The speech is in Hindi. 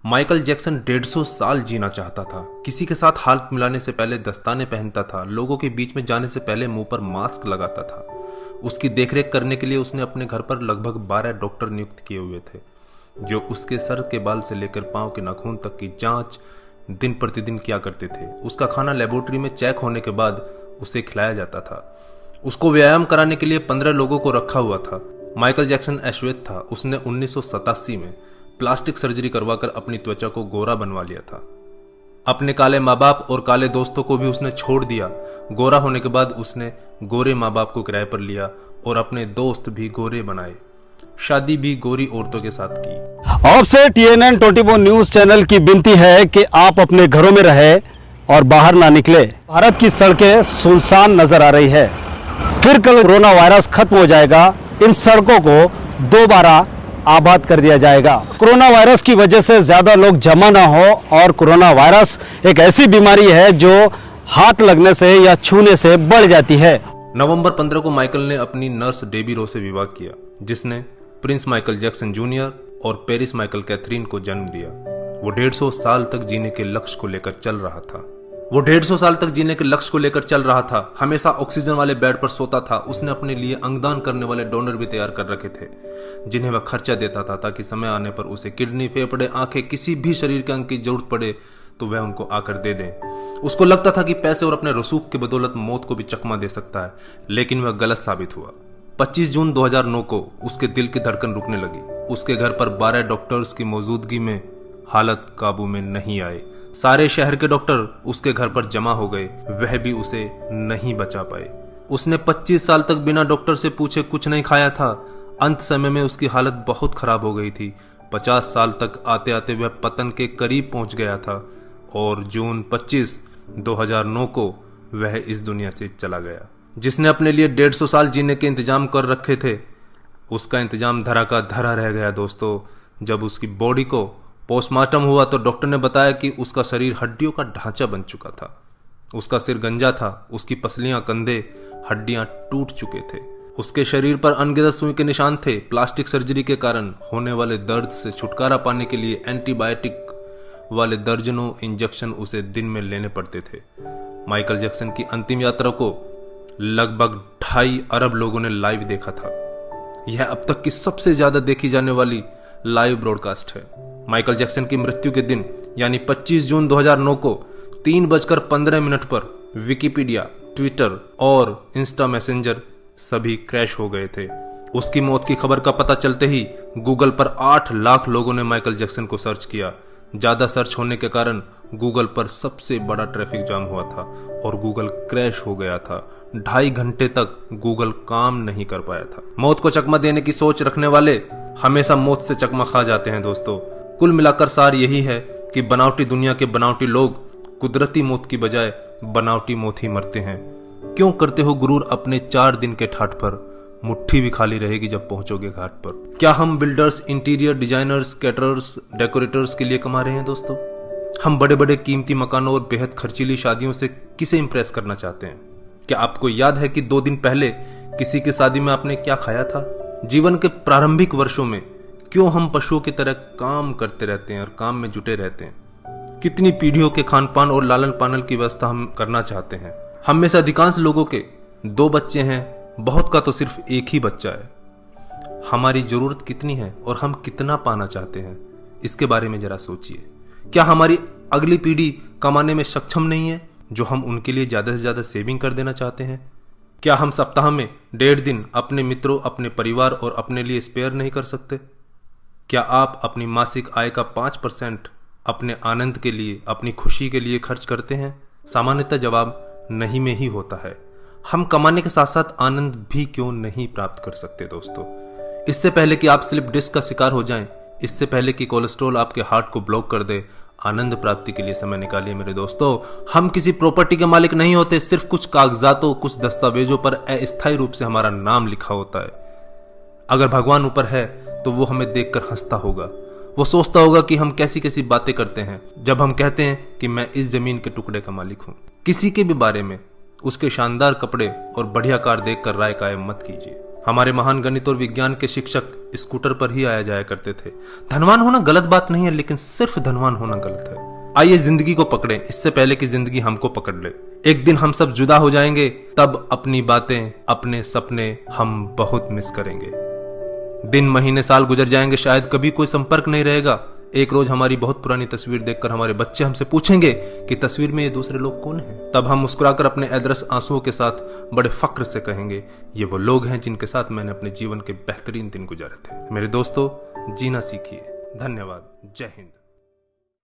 माइकल जैक्सन 150 साल जीना चाहता था। किसी के साथ हाथ मिलाने से पहले दस्ताने पहनता था, लोगों के बीच में जाने से पहले मुंह पर मास्क लगाता था। उसकी देखरेख करने के लिए उसने अपने घर पर लगभग 12 डॉक्टर नियुक्त किए हुए थे, जो उसके सर के बाल से लेकर पांव के नाखून तक की जांच दिन प्रतिदिन किया करते थे। उसका खाना लेबोरेटरी में चेक होने के बाद उसे खिलाया जाता था। उसको व्यायाम कराने के लिए 15 लोगों को रखा हुआ था। माइकल जैक्सन अश्वेत था। उसने 1987 में प्लास्टिक सर्जरी करवाकर अपनी त्वचा को गोरा बनवा लिया था। अपने काले माँ बाप और काले दोस्तों को भी उसने छोड़ दिया। गोरा होने के बाद उसने गोरे माँ बाप को किराए पर लिया और अपने दोस्त भी गोरे बनाए। शादी भी गोरी औरतों के साथ की। आपसे TNN 24 न्यूज चैनल की विनती है कि आप अपने घरों में रहे और बाहर ना निकले। भारत की सड़कें सुनसान नजर आ रही है। फिर कल कोरोना वायरस खत्म हो जाएगा, इन सड़कों को दोबारा आबाद कर दिया जाएगा। कोरोना वायरस की वजह से ज्यादा लोग जमा ना हो, और कोरोना वायरस एक ऐसी बीमारी है जो हाथ लगने से या छूने से बढ़ जाती है। नवंबर 15 को माइकल ने अपनी नर्स डेबी रो से विवाह किया, जिसने प्रिंस माइकल जैक्सन जूनियर और पेरिस माइकल कैथरीन को जन्म दिया। वो 150 साल तक जीने के लक्ष्य को लेकर चल रहा था। हमेशा ऑक्सीजन वाले बेड पर सोता था। उसने अपने लिए अंगदान करने वाले डोनर भी तैयार कर रखे थे, जिन्हें वह खर्चा देता था, ताकि समय आने पर उसे किडनी, फेफड़े, आंखें, किसी भी शरीर के अंग की जरूरत पड़े तो वह उनको आकर दे दें। उसको लगता था कि पैसे और अपने रसूख की बदौलत मौत को भी चकमा दे सकता है, लेकिन वह गलत साबित हुआ। 25 जून 2009 को उसके दिल की धड़कन रुकने लगी। उसके घर पर 12 डॉक्टर्स की मौजूदगी में हालत काबू में नहीं आए। सारे शहर के डॉक्टर उसके घर पर जमा हो गए, वह भी उसे नहीं बचा पाए। उसने 25 साल तक बिना डॉक्टर से पूछे कुछ नहीं खाया था। अंत समय में उसकी हालत बहुत खराब हो गई थी। 50 साल तक आते आते वह पतन के करीब पहुंच गया था, और जून 25, 2009 को वह इस दुनिया से चला गया। जिसने अपने लिए 150 साल जीने के इंतजाम कर रखे थे, उसका इंतजाम धरा का धरा रह गया दोस्तों। जब उसकी बॉडी को पोस्टमार्टम हुआ तो डॉक्टर ने बताया कि उसका शरीर हड्डियों का ढांचा बन चुका था। उसका सिर गंजा था, उसकी पसलियां, कंधे, हड्डियां टूट चुके थे। उसके शरीर पर अनगिनत सुई के निशान थे। प्लास्टिक सर्जरी के कारण होने वाले दर्द से छुटकारा पाने के लिए एंटीबायोटिक वाले दर्जनों इंजेक्शन उसे दिन में लेने पड़ते थे। माइकल जैक्सन की अंतिम यात्रा को लगभग 2.5 अरब लोगों ने लाइव देखा था। यह अब तक की सबसे ज्यादा देखी जाने वाली लाइव ब्रॉडकास्ट है। माइकल जैक्सन की मृत्यु के दिन यानी 25 जून 2009 को 3:15 पर विकिपीडिया, ट्विटर और इंस्टा मैसेंजर सभी क्रैश हो गए थे। उसकी मौत की खबर का पता चलते ही गूगल पर 8 लाख लोगों ने माइकल जैक्सन को सर्च किया। ज्यादा सर्च होने के कारण गूगल पर सबसे बड़ा ट्रैफिक जाम हुआ था और गूगल क्रैश हो गया था। 2.5 घंटे तक गूगल काम नहीं कर पाया था। मौत को चकमा देने की सोच रखने वाले हमेशा मौत से चकमा खा जाते हैं दोस्तों। कुल मिलाकर सार यही है कि बनावटी दुनिया के बनावटी लोग कुदरती मौत की बजाय बनावटी मौत ही मरते हैं। क्यों करते हो गुरूर अपने 4 दिन के ठाठ पर? मुट्ठी भी खाली रहेगी जब पहुंचोगे घाट पर। क्या हम builders, interior designers, caterers, decorators के लिए कमा रहे हैं दोस्तों? हम बड़े बड़े कीमती मकानों और बेहद खर्चीली शादियों से किसे इंप्रेस करना चाहते हैं? क्या आपको याद है कि 2 दिन पहले किसी की शादी में आपने क्या खाया था? जीवन के प्रारंभिक वर्षों में क्यों हम पशुओं की तरह काम करते रहते हैं और काम में जुटे रहते हैं? कितनी पीढ़ियों के खान पान और लालन पालन की व्यवस्था हम करना चाहते हैं? हम में से अधिकांश लोगों के 2 बच्चे हैं, बहुत का तो सिर्फ एक ही बच्चा है। हमारी जरूरत कितनी है और हम कितना पाना चाहते हैं, इसके बारे में जरा सोचिए। क्या हमारी अगली पीढ़ी कमाने में सक्षम नहीं है, जो हम उनके लिए ज्यादा से ज्यादा सेविंग कर देना चाहते हैं? क्या हम सप्ताह में 1.5 दिन अपने मित्रों, अपने परिवार और अपने लिए स्पेयर नहीं कर सकते? क्या आप अपनी मासिक आय का 5% अपने आनंद के लिए, अपनी खुशी के लिए खर्च करते हैं? सामान्यतः जवाब नहीं में ही होता है। हम कमाने के साथ साथ आनंद भी क्यों नहीं प्राप्त कर सकते दोस्तों? इससे पहले कि आप स्लिप डिस्क का शिकार हो जाएं, इससे पहले कि कोलेस्ट्रॉल आपके हार्ट को ब्लॉक कर दे, आनंद प्राप्ति के लिए समय निकालिए मेरे दोस्तों। हम किसी प्रॉपर्टी के मालिक नहीं होते, सिर्फ कुछ कागजातों, कुछ दस्तावेजों पर अस्थायी रूप से हमारा नाम लिखा होता है। अगर भगवान ऊपर है तो वो हमें देखकर हंसता होगा। वो सोचता होगा कि हम कैसी कैसी बातें करते हैं जब हम कहते हैं कि मैं इस जमीन के टुकड़े का मालिक हूं। किसी के भी बारे में उसके शानदार कपड़े और बढ़िया कार देखकर राय कायम मत कीजिए। हमारे महान गणित और विज्ञान के शिक्षक स्कूटर पर ही आया जाया करते थे। धनवान होना गलत बात नहीं है, लेकिन सिर्फ धनवान होना गलत है। आइए जिंदगी को पकड़ें इससे पहले कि जिंदगी हमको पकड़ ले। एक दिन हम सब जुदा हो जाएंगे, तब अपनी बातें, अपने सपने हम बहुत मिस करेंगे। दिन, महीने, साल गुजर जाएंगे, शायद कभी कोई संपर्क नहीं रहेगा। एक रोज हमारी बहुत पुरानी तस्वीर देखकर हमारे बच्चे हमसे पूछेंगे कि तस्वीर में ये दूसरे लोग कौन हैं? तब हम मुस्कुराकर अपने अदरस आंसुओं के साथ बड़े फक्र से कहेंगे, ये वो लोग हैं जिनके साथ मैंने अपने जीवन के बेहतरीन दिन गुजारे थे। मेरे दोस्तों, जीना सीखिए। धन्यवाद। जय हिंद।